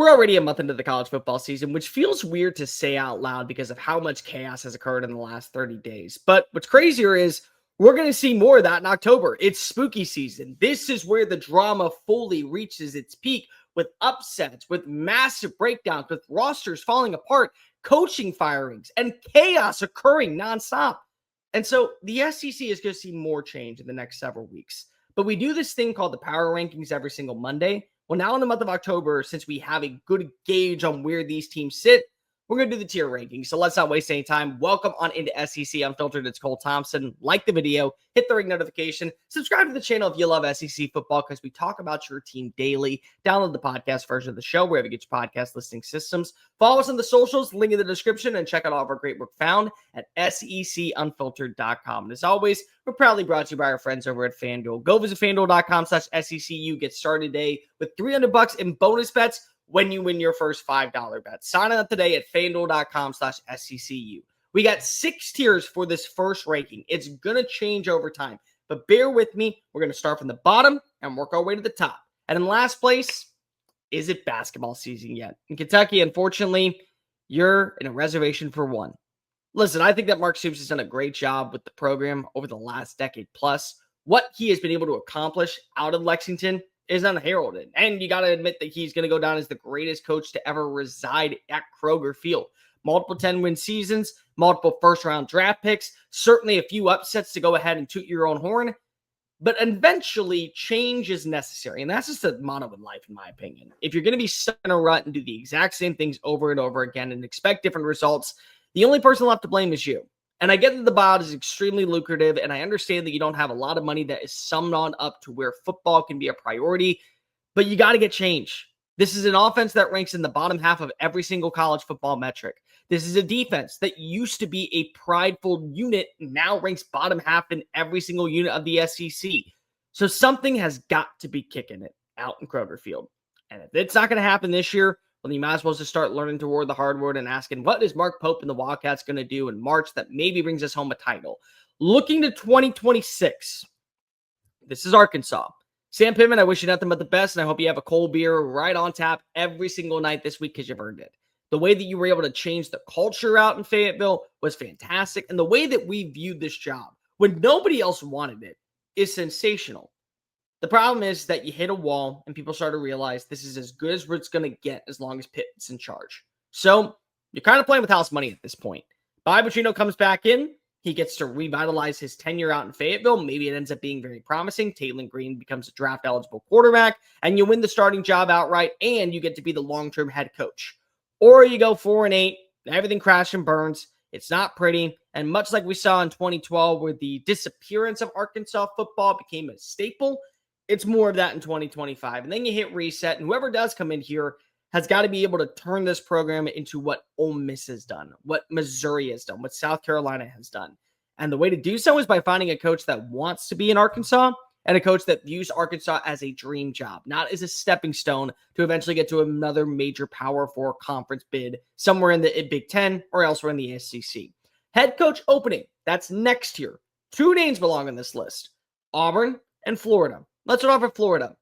We're already a month into the college football season, which feels weird to say out loud because of how much chaos has occurred in the last 30 days. But what's crazier is we're going to see more of that in October. It's spooky season. This is where the drama fully reaches its peak with upsets, with massive breakdowns, with rosters falling apart, coaching firings, and chaos occurring nonstop. And so the SEC is going to see more change in the next several weeks. But we do this thing called the power rankings every single Monday. Well, now in the month of October, since we have a good gauge on where these teams sit, we're going to do the tier rankings. So let's not waste any time. Welcome on into SEC Unfiltered. It's Cole Thompson. Like the video, hit the ring notification, subscribe to the channel if you love SEC football because we talk about your team daily. Download the podcast version of the show wherever you get your podcast listening systems. Follow us on the socials, link in the description, and check out all of our great work found at secunfiltered.com. And as always, we're proudly brought to you by our friends over at FANDUEL. Go visit FANDUEL.com/SECU. Get started today with $300 in bonus bets when you win your first $5 bet. Sign up today at FANDUEL.com/SECU. We got 6 tiers for this first ranking. It's going to change over time, but bear with me. We're going to start from the bottom and work our way to the top. And in last place, is it basketball season yet? In Kentucky, unfortunately, you're in a reservation for one. Listen, I think that Mark Stoops has done a great job with the program over the last decade plus. What he has been able to accomplish out of Lexington is unheralded. And you got to admit that he's going to go down as the greatest coach to ever reside at Kroger Field. Multiple 10-win seasons, multiple first-round draft picks, certainly a few upsets to go ahead and toot your own horn. But eventually, change is necessary. And that's just a motto in life, in my opinion. If you're going to be stuck in a rut and do the exact same things over and over again and expect different results, the only person left to blame is you. And I get that the buyout is extremely lucrative, and I understand that you don't have a lot of money that is summed on up to where football can be a priority, but you got to get change. This is an offense that ranks in the bottom half of every single college football metric. This is a defense that used to be a prideful unit, now ranks bottom half in every single unit of the SEC. So something has got to be kicking it out in Kroger Field. And if it's not going to happen this year, well, you might as well just start learning toward the hardwood and asking, what is Mark Pope and the Wildcats going to do in March that maybe brings us home a title? Looking to 2026, this is Arkansas. Sam Pittman, I wish you nothing but the best, and I hope you have a cold beer right on tap every single night this week because you've earned it. The way that you were able to change the culture out in Fayetteville was fantastic, and the way that we viewed this job when nobody else wanted it is sensational. The problem is that you hit a wall and people start to realize this is as good as it's going to get as long as Pitt's in charge. So you're kind of playing with house money at this point. Bobby Petrino comes back in. He gets to revitalize his tenure out in Fayetteville. Maybe it ends up being very promising. Taylor Green becomes a draft-eligible quarterback, and you win the starting job outright, and you get to be the long-term head coach. Or you go 4-8, everything crashes and burns. It's not pretty, and much like we saw in 2012 where the disappearance of Arkansas football became a staple, it's more of that in 2025. And then you hit reset, and whoever does come in here has got to be able to turn this program into what Ole Miss has done, what Missouri has done, what South Carolina has done. And the way to do so is by finding a coach that wants to be in Arkansas and a coach that views Arkansas as a dream job, not as a stepping stone to eventually get to another major Power 4 conference bid somewhere in the Big Ten or elsewhere in the SEC. Head coach opening, that's next year. 2 names belong on this list, Auburn and Florida. Let's start off with Florida.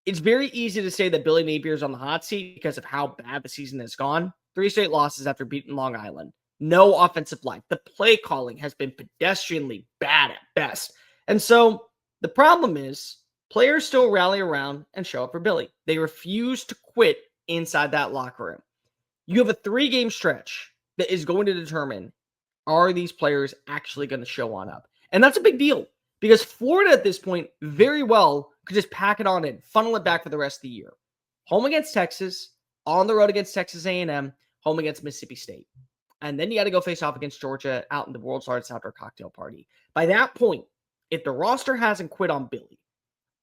It's very easy to say that Billy Napier is on the hot seat because of how bad the season has gone. 3 straight losses after beating Long Island. No offensive line. The play calling has been pedestrianly bad at best. And so the problem is players still rally around and show up for Billy. They refuse to quit inside that locker room. You have a 3-game stretch that is going to determine, are these players actually going to show on up? And that's a big deal. Because Florida at this point very well could just pack it on and funnel it back for the rest of the year. Home against Texas, on the road against Texas A&M, home against Mississippi State. And then you got to go face off against Georgia out in the World's Hardest Outdoor Cocktail Party. By that point, if the roster hasn't quit on Billy,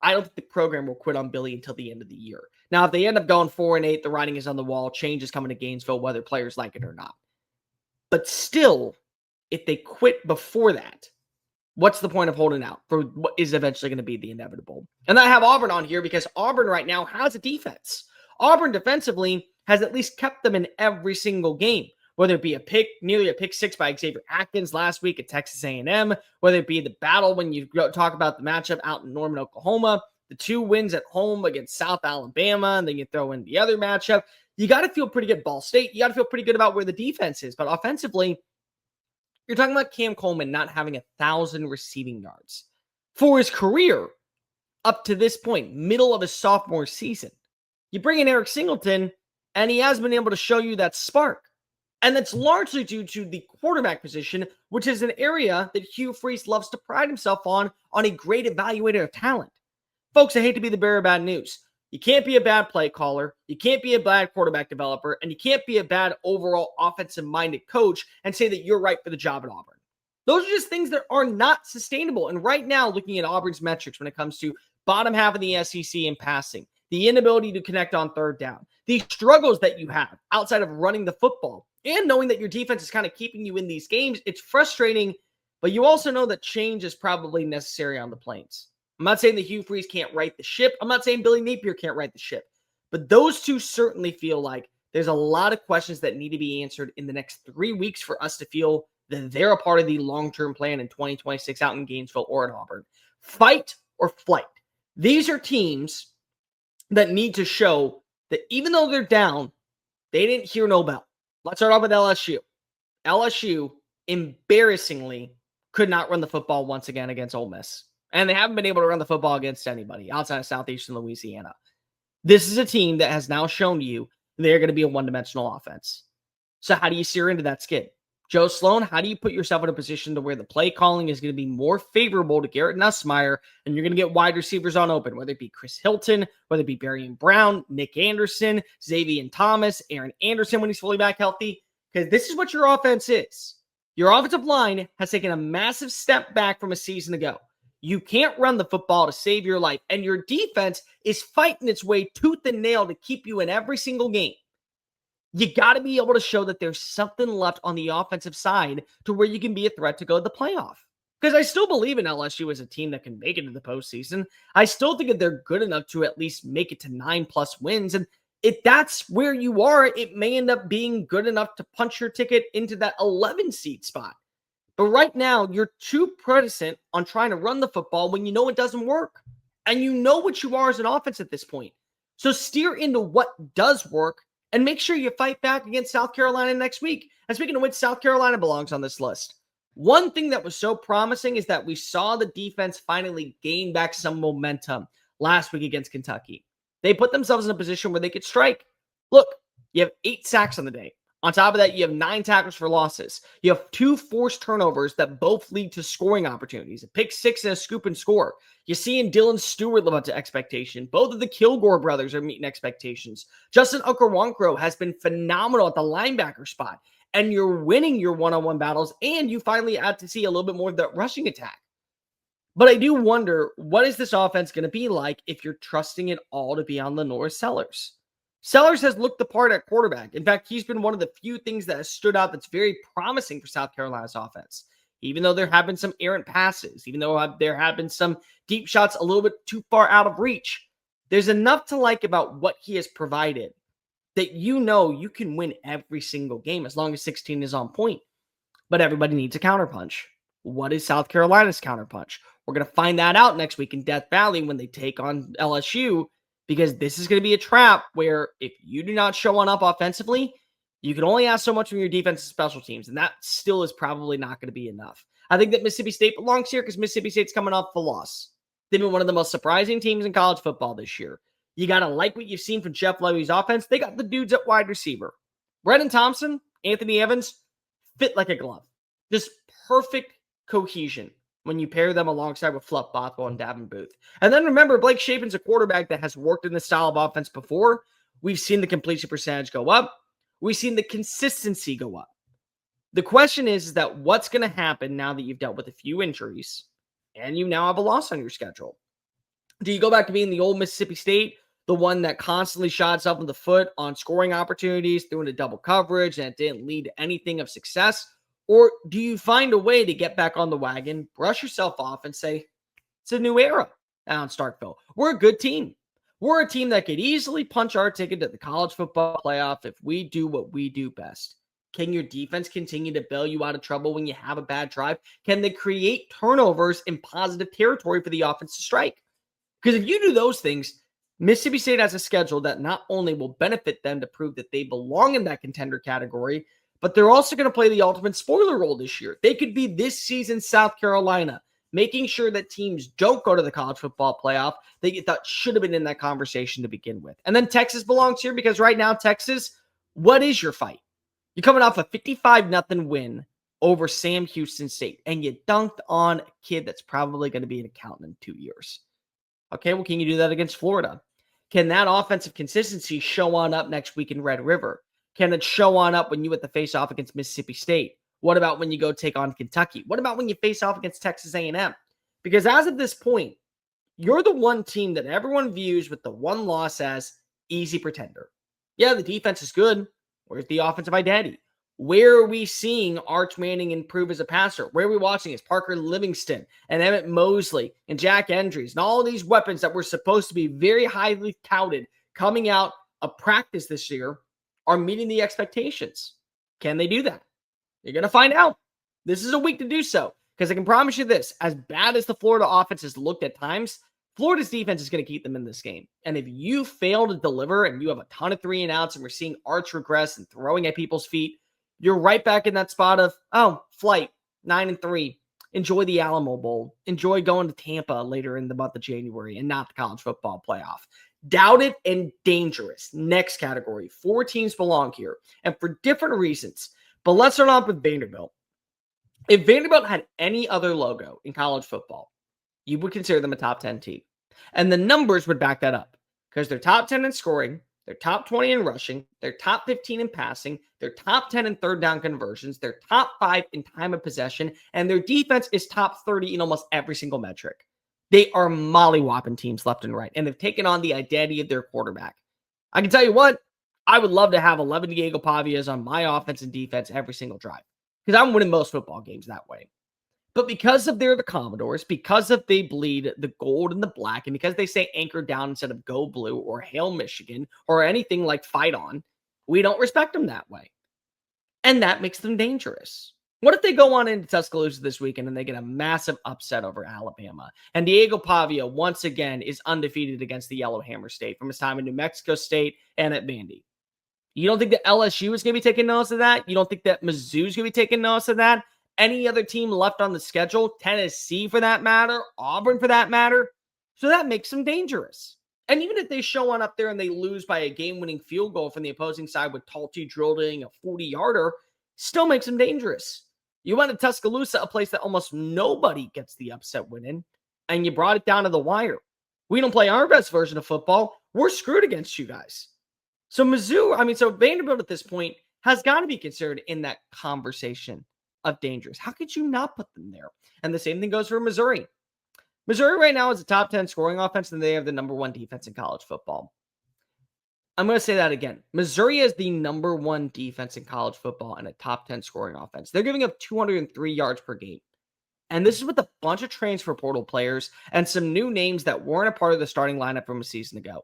I don't think the program will quit on Billy until the end of the year. Now, if they end up going 4-8, the writing is on the wall. Change is coming to Gainesville, whether players like it or not. But still, if they quit before that, what's the point of holding out for what is eventually going to be the inevitable? And I have Auburn on here because Auburn right now has a defense. Auburn defensively has at least kept them in every single game, whether it be nearly a pick 6 by Xavier Atkins last week at Texas A&M, whether it be the battle when you talk about the matchup out in Norman, Oklahoma, the 2 wins at home against South Alabama, and then you throw in the other matchup. You got to feel pretty good. Ball State, you got to feel pretty good about where the defense is. But offensively, you're talking about Cam Coleman not having 1,000 receiving yards for his career up to this point, middle of his sophomore season. You bring in Eric Singleton, and he has been able to show you that spark. And that's largely due to the quarterback position, which is an area that Hugh Freeze loves to pride himself on a great evaluator of talent. Folks, I hate to be the bearer of bad news. You can't be a bad play caller, you can't be a bad quarterback developer, and you can't be a bad overall offensive-minded coach and say that you're right for the job at Auburn. Those are just things that are not sustainable. And right now, looking at Auburn's metrics when it comes to bottom half of the SEC in passing, the inability to connect on third down, the struggles that you have outside of running the football, and knowing that your defense is kind of keeping you in these games, it's frustrating, but you also know that change is probably necessary on the Plains. I'm not saying that Hugh Freeze can't right the ship. I'm not saying Billy Napier can't right the ship. But those two certainly feel like there's a lot of questions that need to be answered in the next 3 weeks for us to feel that they're a part of the long-term plan in 2026 out in Gainesville or at Auburn. Fight or flight. These are teams that need to show that even though they're down, they didn't hear no bell. Let's start off with LSU. LSU embarrassingly could not run the football once again against Ole Miss. And they haven't been able to run the football against anybody outside of Southeastern Louisiana. This is a team that has now shown you they're going to be a one-dimensional offense. So how do you steer into that skid? Joe Sloan, how do you put yourself in a position to where the play calling is going to be more favorable to Garrett Nussmeier, and you're going to get wide receivers on open, whether it be Chris Hilton, whether it be Barian Brown, Nick Anderson, Xavier Thomas, Aaron Anderson when he's fully back healthy? Because this is what your offense is. Your offensive line has taken a massive step back from a season ago. You can't run the football to save your life, and your defense is fighting its way tooth and nail to keep you in every single game. You got to be able to show that there's something left on the offensive side to where you can be a threat to go to the playoff. Because I still believe in LSU as a team that can make it to the postseason. I still think that they're good enough to at least make it to 9+ wins. And if that's where you are, it may end up being good enough to punch your ticket into that 11 seed spot. But right now, you're too reticent on trying to run the football when you know it doesn't work. And you know what you are as an offense at this point. So steer into what does work and make sure you fight back against South Carolina next week. And speaking of which, South Carolina belongs on this list. One thing that was so promising is that we saw the defense finally gain back some momentum last week against Kentucky. They put themselves in a position where they could strike. Look, you have 8 sacks on the day. On top of that, you have 9 tackles for losses. You have 2 forced turnovers that both lead to scoring opportunities. A pick 6 and a scoop and score. You're seeing Dylan Stewart live up to expectation. Both of the Kilgore brothers are meeting expectations. Justin Okoronkwo has been phenomenal at the linebacker spot. And you're winning your one-on-one battles, and you finally add to see a little bit more of that rushing attack. But I do wonder, what is this offense going to be like if you're trusting it all to be on Lenore Sellers? Sellers has looked the part at quarterback. In fact, he's been one of the few things that has stood out that's very promising for South Carolina's offense. Even though there have been some errant passes, even though there have been some deep shots a little bit too far out of reach, there's enough to like about what he has provided that you know you can win every single game as long as 16 is on point. But everybody needs a counterpunch. What is South Carolina's counterpunch? We're going to find that out next week in Death Valley when they take on LSU. Because this is going to be a trap where if you do not show on up offensively, you can only ask so much from your defense and special teams. And that still is probably not going to be enough. I think that Mississippi State belongs here because Mississippi State's coming off a loss. They've been one of the most surprising teams in college football this year. You got to like what you've seen from Jeff Levy's offense. They got the dudes at wide receiver. Brennan Thompson, Anthony Evans, fit like a glove. Just perfect cohesion when you pair them alongside with Fluff Bothwell and Davin Booth. And then remember, Blake Shapen's a quarterback that has worked in this style of offense before. We've seen the completion percentage go up. We've seen the consistency go up. The question is that what's going to happen now that you've dealt with a few injuries and you now have a loss on your schedule? Do you go back to being the old Mississippi State, the one that constantly shot itself in the foot on scoring opportunities, threw into double coverage, and it didn't lead to anything of success? Or do you find a way to get back on the wagon, brush yourself off, and say, it's a new era down in Starkville. We're a good team. We're a team that could easily punch our ticket to the college football playoff if we do what we do best. Can your defense continue to bail you out of trouble when you have a bad drive? Can they create turnovers in positive territory for the offense to strike? Because if you do those things, Mississippi State has a schedule that not only will benefit them to prove that they belong in that contender category, but they're also going to play the ultimate spoiler role this year. They could be this season's South Carolina, making sure that teams don't go to the college football playoff that you thought should have been in that conversation to begin with. And then Texas belongs here because right now, Texas, what is your fight? You're coming off a 55-0 win over Sam Houston State, and you dunked on a kid that's probably going to be an accountant in 2 years. Okay, well, can you do that against Florida? Can that offensive consistency show on up next week in Red River? Can it show on up when you have to face off against Mississippi State? What about when you go take on Kentucky? What about when you face off against Texas A&M? Because as of this point, you're the one team that everyone views with the one loss as easy pretender. Yeah, the defense is good. Where's the offensive identity? Where are we seeing Arch Manning improve as a passer? Where are we watching is Parker Livingston and Emmett Mosley and Jack Endries and all of these weapons that were supposed to be very highly touted coming out of practice this year are meeting the expectations. Can they do that? You're going to find out. This is a week to do so because I can promise you this, as bad as the Florida offense has looked at times, Florida's defense is going to keep them in this game. And if you fail to deliver and you have a ton of 3-and-outs and we're seeing Arch regress and throwing at people's feet, you're right back in that spot of, flight, 9-3. Enjoy the Alamo Bowl. Enjoy going to Tampa later in the month of January and not the college football playoff. Doubted and dangerous. Next category. 4 teams belong here, and for different reasons. But let's start off with Vanderbilt. If Vanderbilt had any other logo in college football, you would consider them a top 10 team. And the numbers would back that up because they're top 10 in scoring, they're top 20 in rushing, they're top 15 in passing, they're top 10 in third down conversions, they're top 5 in time of possession, and their defense is top 30 in almost every single metric. They are molly-whopping teams left and right, and they've taken on the identity of their quarterback. I can tell you what, I would love to have 11 Diego Pavias on my offense and defense every single drive because I'm winning most football games that way. But because of they're the Commodores, because of they bleed the gold and the black, and because they say anchor down instead of go blue or hail Michigan or anything like fight on, we don't respect them that way. And that makes them dangerous. What if they go on into Tuscaloosa this weekend and they get a massive upset over Alabama? And Diego Pavia, once again, is undefeated against the Yellowhammer State from his time in New Mexico State and at Vandy. You don't think that LSU is going to be taking notice of that? You don't think that Mizzou is going to be taking notice of that? Any other team left on the schedule, Tennessee for that matter, Auburn for that matter. So that makes them dangerous. And even if they show on up there and they lose by a game-winning field goal from the opposing side with Talty drilling a 40-yarder, still makes them dangerous. You went to Tuscaloosa, a place that almost nobody gets the upset win in, and you brought it down to the wire. We don't play our best version of football. We're screwed against you guys. So Vanderbilt at this point has got to be considered in that conversation of dangerous. How could you not put them there? And the same thing goes for Missouri. Missouri right now is a top 10 scoring offense, and they have the number 1 defense in college football. I'm going to say that again. Missouri is the number 1 defense in college football and a top 10 scoring offense. They're giving up 203 yards per game. And this is with a bunch of transfer portal players and some new names that weren't a part of the starting lineup from a season ago.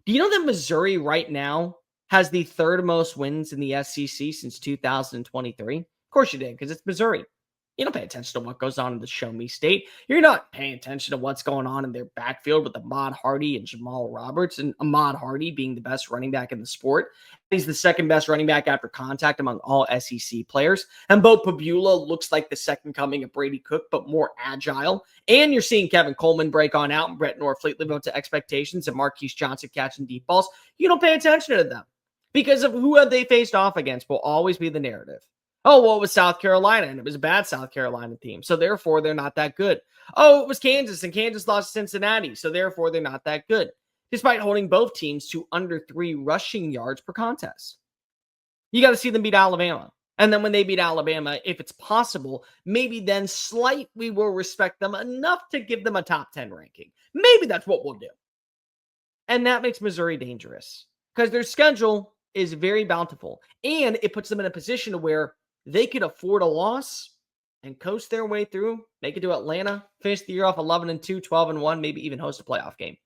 Do you know that Missouri right now has the 3rd most wins in the SEC since 2023? Of course you did, because it's Missouri. You don't pay attention to what goes on in the Show Me State. You're not paying attention to what's going on in their backfield with Ahmad Hardy and Jamal Roberts, and Ahmad Hardy being the best running back in the sport. He's the 2nd best running back after contact among all SEC players. And Bo Pabula looks like the second coming of Brady Cook, but more agile. And you're seeing Kevin Coleman break on out and Brett Norfleet live up to expectations and Marquise Johnson catching deep balls. You don't pay attention to them because of who have they faced off against will always be the narrative. Oh, well, it was South Carolina, and it was a bad South Carolina team, so therefore they're not that good. Oh, it was Kansas, and Kansas lost to Cincinnati, so therefore they're not that good, despite holding both teams to under 3 rushing yards per contest. You got to see them beat Alabama. And then when they beat Alabama, if it's possible, maybe then slightly will respect them enough to give them a top 10 ranking. Maybe that's what we'll do. And that makes Missouri dangerous because their schedule is very bountiful, and it puts them in a position to where they could afford a loss and coast their way through, make it to Atlanta, finish the year off 11-2, 12-1, maybe even host a playoff game.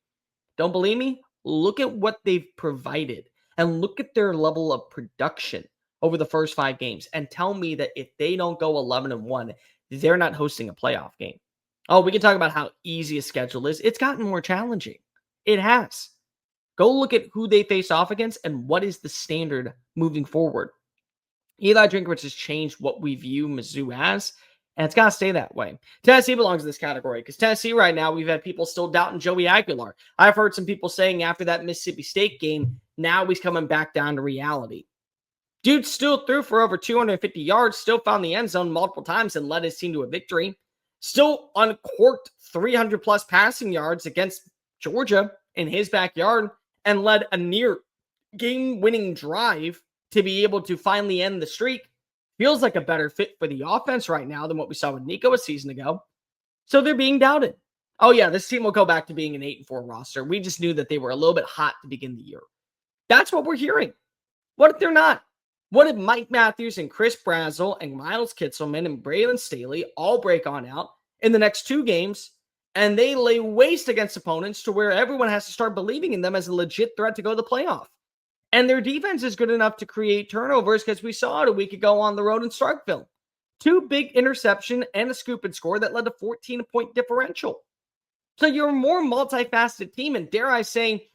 Don't believe me? Look at what they've provided and look at their level of production over the first 5 games and tell me that if they don't go 11-1, they're not hosting a playoff game. Oh, we can talk about how easy a schedule is. It's gotten more challenging. It has. Go look at who they face off against and what is the standard moving forward. Eli Drinkwitz has changed what we view Mizzou as, and it's got to stay that way. Tennessee belongs in this category because Tennessee right now, we've had people still doubting Joey Aguilar. I've heard some people saying after that Mississippi State game, now he's coming back down to reality. Dude still threw for over 250 yards, still found the end zone multiple times and led his team to a victory. Still uncorked 300-plus passing yards against Georgia in his backyard and led a near game-winning drive to be able to finally end the streak. Feels like a better fit for the offense right now than what we saw with Nico a season ago. So they're being doubted. Oh yeah, this team will go back to being an 8-4 roster. We just knew that they were a little bit hot to begin the year. That's what we're hearing. What if they're not? What if Mike Matthews and Chris Brazzell and Miles Kitselman and Braylon Staley all break on out in the next 2 games and they lay waste against opponents to where everyone has to start believing in them as a legit threat to go to the playoff? And their defense is good enough to create turnovers because we saw it a week ago on the road in Starkville. 2 big interception and a scoop and score that led to 14-point differential. So you're a more multifaceted team, and dare I say,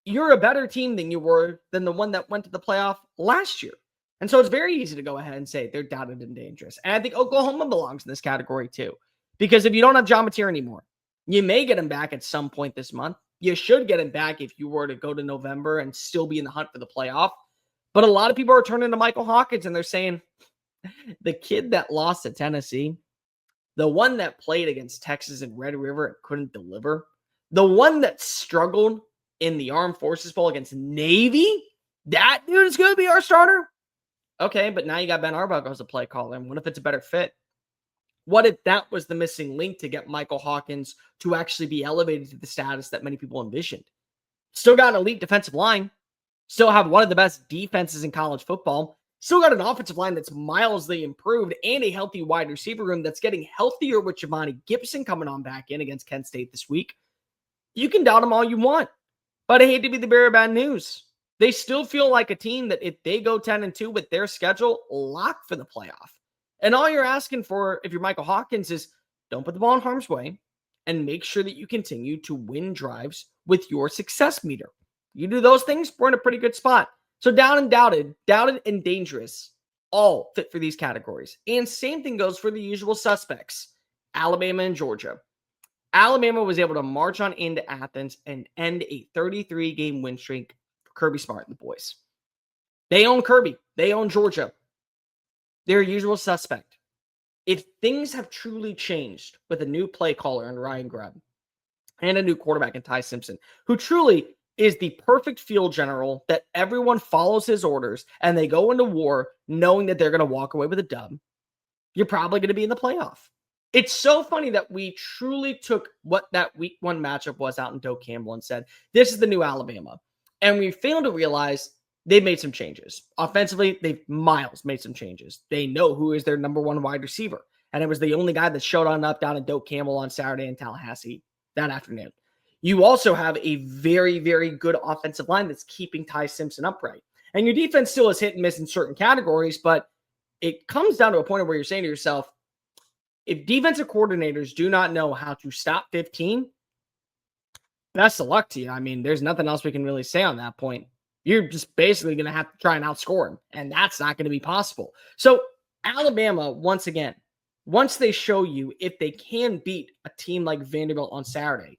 you're a better team than you were than the one that went to the playoff last year. And so it's very easy to go ahead and say they're doubted and dangerous. And I think Oklahoma belongs in this category too. Because if you don't have John Mateer anymore, you may get him back at some point this month. You should get him back if you were to go to November and still be in the hunt for the playoff. But a lot of people are turning to Michael Hawkins and they're saying, the kid that lost to Tennessee, the one that played against Texas and Red River and couldn't deliver, the one that struggled in the Armed Forces Bowl against Navy, that dude is going to be our starter? Okay, but now you got Ben Arbuckle as a play caller. And what if it's a better fit? What if that was the missing link to get Michael Hawkins to actually be elevated to the status that many people envisioned? Still got an elite defensive line. Still have one of the best defenses in college football. Still got an offensive line that's mildly improved and a healthy wide receiver room that's getting healthier with Javonte Gibson coming on back in against Kent State this week. You can doubt them all you want, but I hate to be the bearer of bad news. They still feel like a team that if they go 10-2 with their schedule, lock for the playoff. And all you're asking for, if you're Michael Hawkins, is don't put the ball in harm's way and make sure that you continue to win drives with your success meter. You do those things, we're in a pretty good spot. So down and doubted and dangerous, all fit for these categories. And same thing goes for the usual suspects, Alabama and Georgia. Alabama was able to march on into Athens and end a 33-game win streak for Kirby Smart and the boys. They own Kirby. They own Georgia. They're a usual suspect. If things have truly changed with a new play caller in Ryan Grubb and a new quarterback in Ty Simpson, who truly is the perfect field general that everyone follows his orders and they go into war knowing that they're going to walk away with a dub, you're probably going to be in the playoff. It's so funny that we truly took what that week 1 matchup was out in Doak Campbell and said, this is the new Alabama. And we failed to realize they've made some changes. Offensively, they've made some changes. They know who is their number 1 wide receiver. And it was the only guy that showed on up down in Doak Campbell on Saturday in Tallahassee that afternoon. You also have a very, very good offensive line that's keeping Ty Simpson upright. And your defense still is hit and miss in certain categories, but it comes down to a point where you're saying to yourself, if defensive coordinators do not know how to stop 15, best of luck to you. I mean, there's nothing else we can really say on that point. You're just basically going to have to try and outscore them, and that's not going to be possible. So Alabama, once again, once they show you if they can beat a team like Vanderbilt on Saturday,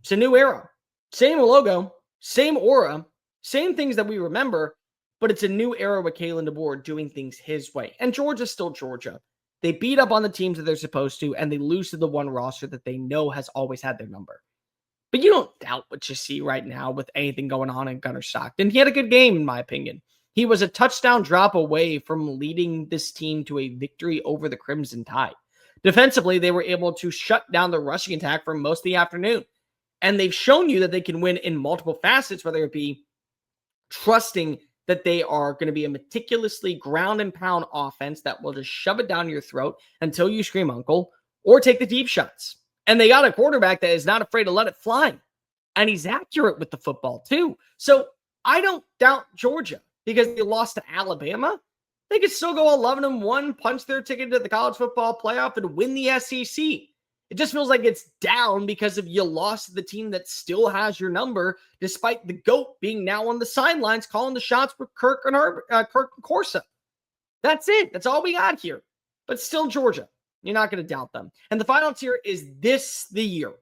it's a new era. Same logo, same aura, same things that we remember, but it's a new era with Kalen DeBoer doing things his way. And Georgia's still Georgia. They beat up on the teams that they're supposed to, and they lose to the one roster that they know has always had their number. But you don't doubt what you see right now with anything going on in Gunnar Stockton. He had a good game, in my opinion. He was a touchdown drop away from leading this team to a victory over the Crimson Tide. Defensively, they were able to shut down the rushing attack for most of the afternoon. And they've shown you that they can win in multiple facets, whether it be trusting that they are going to be a meticulously ground and pound offense that will just shove it down your throat until you scream uncle, or take the deep shots. And they got a quarterback that is not afraid to let it fly. And he's accurate with the football too. So I don't doubt Georgia because they lost to Alabama. They could still go 11-1, punch their ticket to the college football playoff and win the SEC. It just feels like it's down because of you lost to the team that still has your number, despite the GOAT being now on the sidelines calling the shots with Kirk and Corsa. That's it. That's all we got here. But still Georgia. You're not going to doubt them. And the final tier is this the year.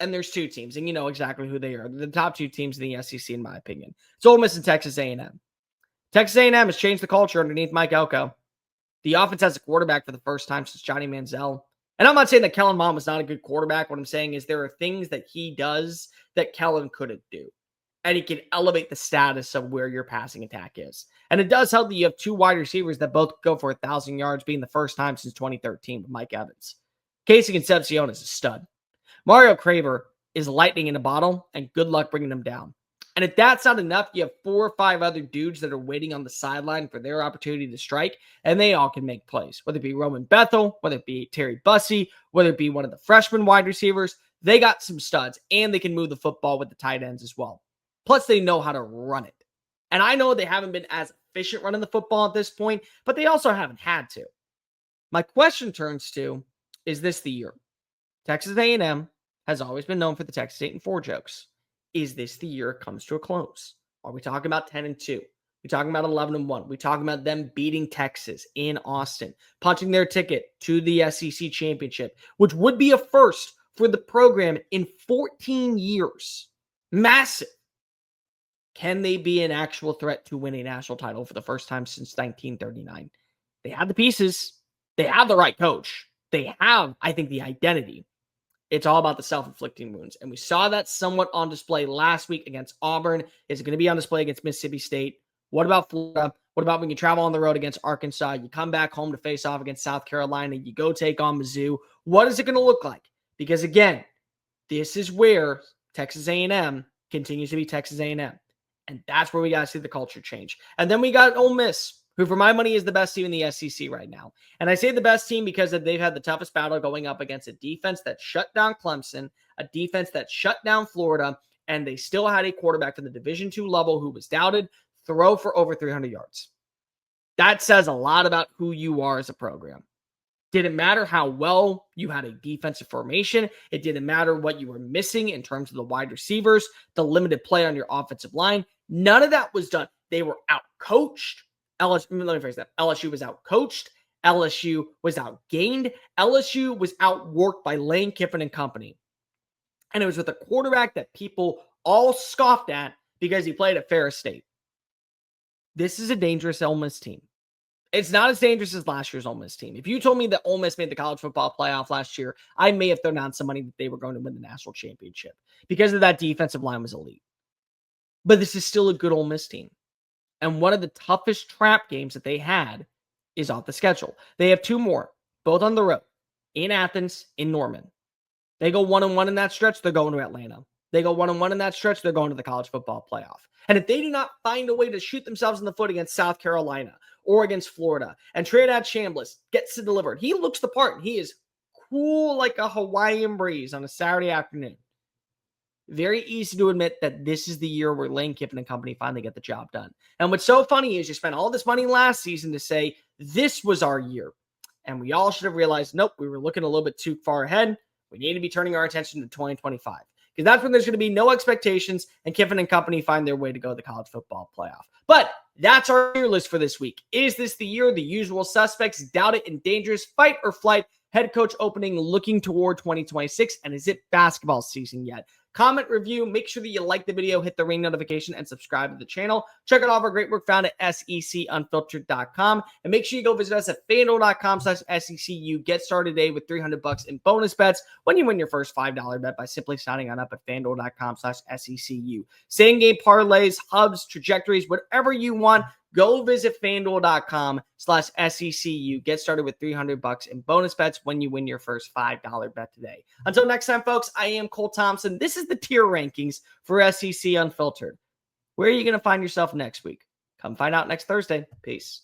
And there's two teams, and you know exactly who they are. The top two teams in the SEC, in my opinion. It's Ole Miss and Texas A&M. Texas A&M has changed the culture underneath Mike Elko. The offense has a quarterback for the first time since Johnny Manziel. And I'm not saying that Kellen Mond was not a good quarterback. What I'm saying is there are things that he does that Kellen couldn't do. And he can elevate the status of where your passing attack is. And it does help that you have two wide receivers that both go for 1,000 yards, being the first time since 2013 with Mike Evans. Casey Concepcion is a stud. Mario Craver is lightning in a bottle, and good luck bringing them down. And if that's not enough, you have 4 or 5 other dudes that are waiting on the sideline for their opportunity to strike, and they all can make plays. Whether it be Roman Bethel, whether it be Terry Bussey, whether it be one of the freshman wide receivers, they got some studs, and they can move the football with the tight ends as well. Plus, they know how to run it. And I know they haven't been as efficient running the football at this point, but they also haven't had to. My question turns to, is this the year? Texas A&M has always been known for the Texas 8-4 jokes. Is this the year it comes to a close? Are we talking about 10-2? We talking about 11-1? We talking about them beating Texas in Austin, punching their ticket to the SEC championship, which would be a first for the program in 14 years. Massive. Can they be an actual threat to win a national title for the first time since 1939? They have the pieces. They have the right coach. They have, I think, the identity. It's all about the self-inflicting wounds. And we saw that somewhat on display last week against Auburn. Is it going to be on display against Mississippi State? What about Florida? What about when you travel on the road against Arkansas? You come back home to face off against South Carolina. You go take on Mizzou. What is it going to look like? Because again, this is where Texas A&M continues to be Texas A&M. And that's where we got to see the culture change. And then we got Ole Miss, who for my money is the best team in the SEC right now. And I say the best team because they've had the toughest battle going up against a defense that shut down Clemson, a defense that shut down Florida, and they still had a quarterback to the Division II level who was doubted, throw for over 300 yards. That says a lot about who you are as a program. Didn't matter how well you had a defensive formation. It didn't matter what you were missing in terms of the wide receivers, the limited play on your offensive line. None of that was done. They were out-coached. Let me rephrase that. LSU was out-coached. LSU was outgained. LSU was outworked by Lane Kiffin and company. And it was with a quarterback that people all scoffed at because he played at Ferris State. This is a dangerous Ole Miss team. It's not as dangerous as last year's Ole Miss team. If you told me that Ole Miss made the college football playoff last year, I may have thrown out some money that they were going to win the national championship because of that defensive line was elite. But this is still a good Ole Miss team. And one of the toughest trap games that they had is off the schedule. They have 2 more, both on the road, in Athens, in Norman. They go 1-1 in that stretch, they're going to Atlanta. They go 1-1 in that stretch, they're going to the college football playoff. And if they do not find a way to shoot themselves in the foot against South Carolina or against Florida, and Trinidad Chambliss gets to deliver, he looks the part, and he is cool like a Hawaiian breeze on a Saturday afternoon. Very easy to admit that this is the year where Lane Kiffin and company finally get the job done. And what's so funny is you spent all this money last season to say this was our year. And we all should have realized, nope, we were looking a little bit too far ahead. We need to be turning our attention to 2025. Because that's when there's going to be no expectations and Kiffin and company find their way to go to the college football playoff. But that's our tier list for this week. Is this the year? The usual suspects, doubt it and dangerous, fight or flight, head coach opening looking toward 2026. And is it basketball season yet? Comment, review, make sure that you like the video, hit the ring notification, and subscribe to the channel. Check out all of our great work found at SECUnfiltered.com. And make sure you go visit us at FANDUEL.com/SECU. Get started today with $300 in bonus bets when you win your first $5 bet by simply signing on up at FANDUEL.com/SECU. Same game parlays, hubs, trajectories, whatever you want. Go visit FANDUEL.com/SECU. Get started with $300 in bonus bets when you win your first $5 bet today. Until next time, folks, I am Cole Thompson. This is the tier rankings for SEC Unfiltered. Where are you going to find yourself next week? Come find out next Thursday. Peace.